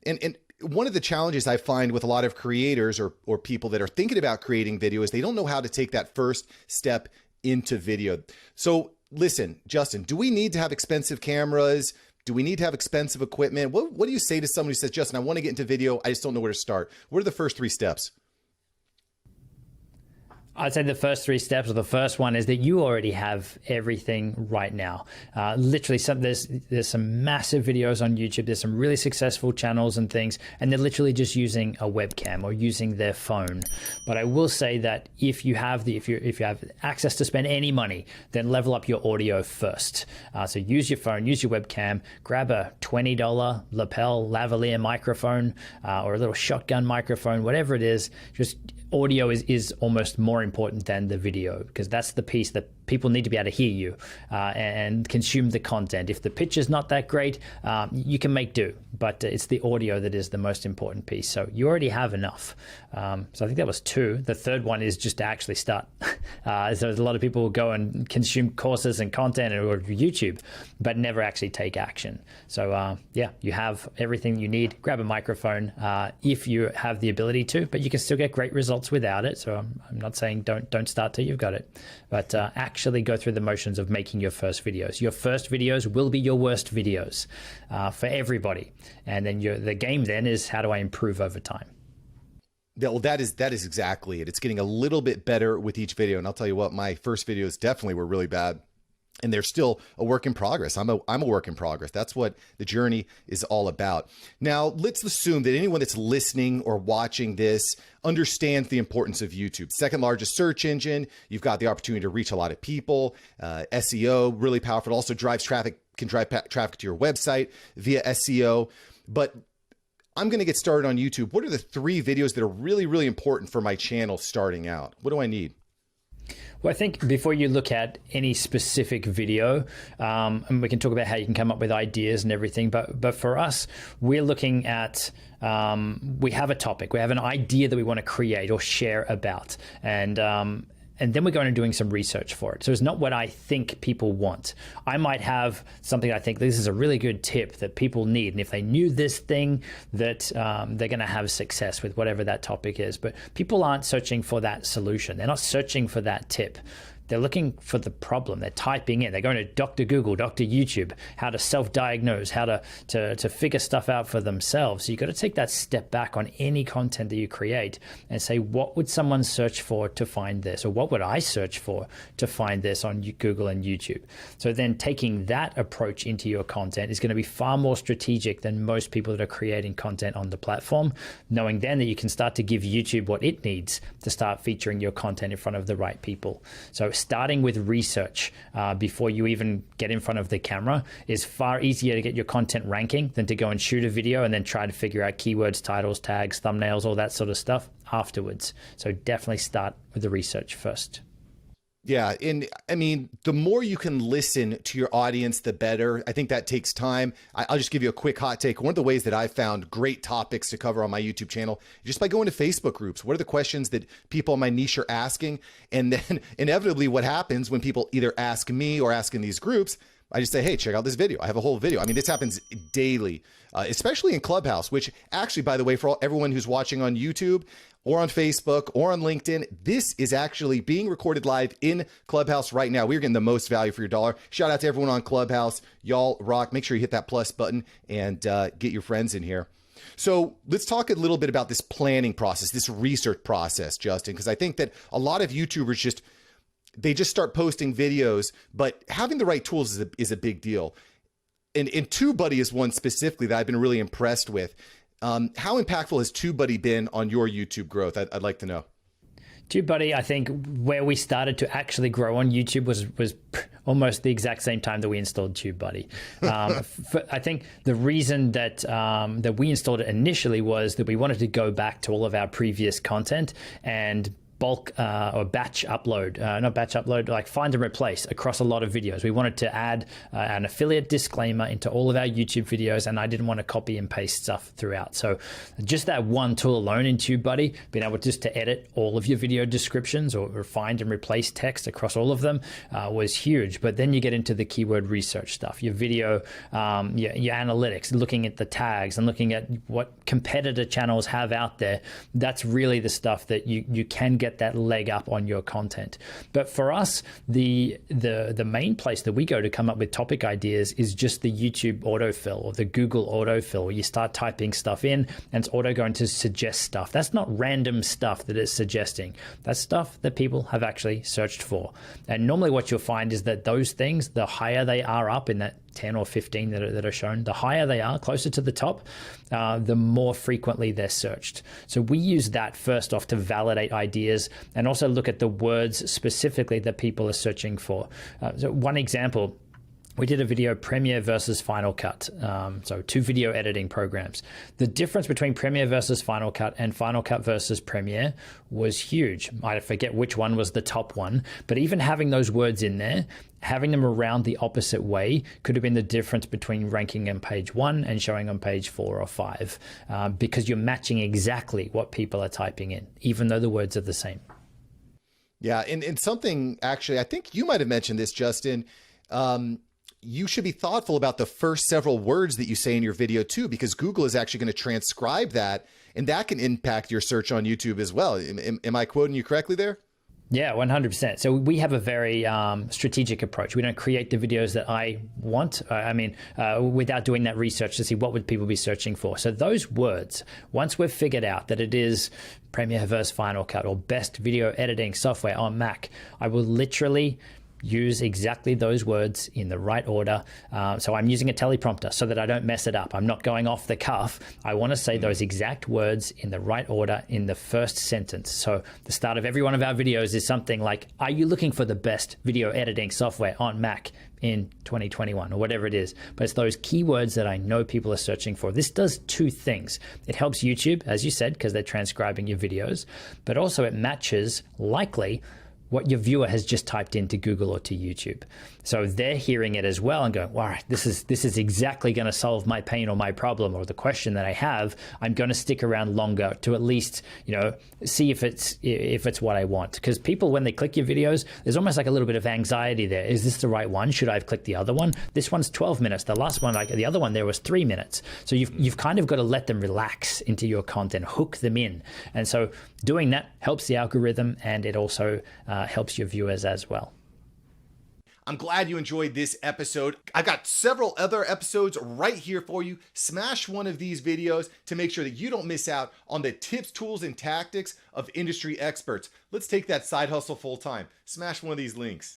And one of the challenges I find with a lot of creators or people that are thinking about creating video is they don't know how to take that first step into video. So listen, Justin, do we need to have expensive cameras? Do we need to have expensive equipment? What do you say to someone who says, Justin, I want to get into video, I just don't know where to start? What are the first 3 steps? I'd say the first 3 steps, or the first one, is that you already have everything right now. Literally, there's some massive videos on YouTube. There's some really successful channels and things, and they're literally just using a webcam or using their phone. But I will say that if you have access to spend any money, then level up your audio first. So use your phone, use your webcam, grab a $20 lapel lavalier microphone or a little shotgun microphone, whatever it is. Just audio is almost more important than the video, because that's the piece that people need to be able to hear you and consume the content. If the picture's not that great, you can make do, but it's the audio that is the most important piece. So you already have enough. So I think that was 2. The third one is just to actually start. So a lot of people will go and consume courses and content or YouTube, but never actually take action. So yeah, you have everything you need. Grab a microphone if you have the ability to, but you can still get great results without it. So I'm not saying don't start till you've got it, but actually go through the motions of making your first videos. Your first videos will be your worst videos for everybody. And then the game then is, how do I improve over time? Yeah, well, that is exactly it. It's getting a little bit better with each video. And I'll tell you what, my first videos definitely were really bad. And they're still a work in progress. I'm a work in progress. That's what the journey is all about. Now, let's assume that anyone that's listening or watching this understands the importance of YouTube. Second largest search engine. You've got the opportunity to reach a lot of people. SEO, really powerful. It also drives traffic, can drive traffic to your website via SEO. But I'm going to get started on YouTube. What are the 3 videos that are really, really important for my channel starting out? What do I need? Well, I think before you look at any specific video, and we can talk about how you can come up with ideas and everything, but for us, we're looking at, we have a topic, we have an idea that we want to create or share about, and then we're going and doing some research for it. So it's not what I think people want. I might have something I think this is a really good tip that people need. And if they knew this thing, that they're going to have success with whatever that topic is. But people aren't searching for that solution. They're not searching for that tip. They're looking for the problem. They're typing in. They're going to Dr. Google, Dr. YouTube, how to self-diagnose, how to figure stuff out for themselves. So you've got to take that step back on any content that you create and say, what would someone search for to find this? Or what would I search for to find this on Google and YouTube? So then taking that approach into your content is going to be far more strategic than most people that are creating content on the platform, knowing then that you can start to give YouTube what it needs to start featuring your content in front of the right people. So starting with research before you even get in front of the camera is far easier to get your content ranking than to go and shoot a video and then try to figure out keywords, titles, tags, thumbnails, all that sort of stuff afterwards. So definitely start with the research first. Yeah. And I mean, the more you can listen to your audience, the better. I think that takes time. I'll just give you a quick hot take. One of the ways that I found great topics to cover on my YouTube channel, just by going to Facebook groups. What are the questions that people in my niche are asking? And then inevitably what happens when people either ask me or ask in these groups, I just say, hey, check out this video. I have a whole video. I mean, this happens daily, especially in Clubhouse, which actually, by the way, for everyone who's watching on YouTube or on Facebook or on LinkedIn, this is actually being recorded live in Clubhouse right now. We're getting the most value for your dollar. Shout out to everyone on Clubhouse. Y'all rock. Make sure you hit that plus button and get your friends in here. So let's talk a little bit about this planning process, this research process, Justin, because I think that a lot of YouTubers they just start posting videos, but having the right tools is a big deal. And TubeBuddy is one specifically that I've been really impressed with. How impactful has TubeBuddy been on your YouTube growth? I'd like to know. TubeBuddy, I think where we started to actually grow on YouTube was almost the exact same time that we installed TubeBuddy. I think the reason that we installed it initially was that we wanted to go back to all of our previous content and bulk or batch upload, not batch upload, like find and replace across a lot of videos. We wanted to add an affiliate disclaimer into all of our YouTube videos, and I didn't want to copy and paste stuff throughout. So just that one tool alone in TubeBuddy, being able just to edit all of your video descriptions or find and replace text across all of them was huge. But then you get into the keyword research stuff, your video, your analytics, looking at the tags and looking at what competitor channels have out there. That's really the stuff that you can get that leg up on your content. But for us, the main place that we go to come up with topic ideas is just the YouTube autofill or the Google autofill, where you start typing stuff in and it's auto going to suggest stuff. That's not random stuff that it's suggesting. That's stuff that people have actually searched for. And normally what you'll find is that those things, the higher they are up in that 10 or 15 that are shown, the higher they are, closer to the top, the more frequently they're searched. So we use that first off to validate ideas and also look at the words specifically that people are searching for. So one example, we did a video, Premiere versus Final Cut. So 2 video editing programs. The difference between Premiere versus Final Cut and Final Cut versus Premiere was huge. I forget which one was the top one, but even having those words in there, having them around the opposite way could have been the difference between ranking on page 1 and showing on page 4 or 5, because you're matching exactly what people are typing in, even though the words are the same. Yeah, and something actually, I think you might have mentioned this, Justin. You should be thoughtful about the first several words that you say in your video too, because Google is actually going to transcribe that, and that can impact your search on YouTube as well. Am I quoting you correctly there? Yeah, 100%. So we have a very strategic approach. We don't create the videos that I want, without doing that research to see what would people be searching for. So those words, once we've figured out that it is Premiere versus Final Cut or best video editing software on Mac, I will literally use exactly those words in the right order. So I'm using a teleprompter so that I don't mess it up. I'm not going off the cuff. I want to say those exact words in the right order in the first sentence. So the start of every one of our videos is something like, are you looking for the best video editing software on Mac in 2021 or whatever it is? But it's those keywords that I know people are searching for. This does 2 things. It helps YouTube, as you said, because they're transcribing your videos, but also it matches likely what your viewer has just typed into Google or to YouTube. So they're hearing it as well and going, all right, this is exactly going to solve my pain or my problem or the question that I have. I'm going to stick around longer to at least, see if it's what I want. Because people, when they click your videos, there's almost like a little bit of anxiety there. Is this the right one? Should I have clicked the other one? This one's 12 minutes. The last one, like the other one there was 3 minutes. So you've kind of got to let them relax into your content, hook them in. And so doing that helps the algorithm, and it also helps your viewers as well. I'm glad you enjoyed this episode. I've got several other episodes right here for you. Smash one of these videos to make sure that you don't miss out on the tips, tools, and tactics of industry experts. Let's take that side hustle full time. Smash one of these links.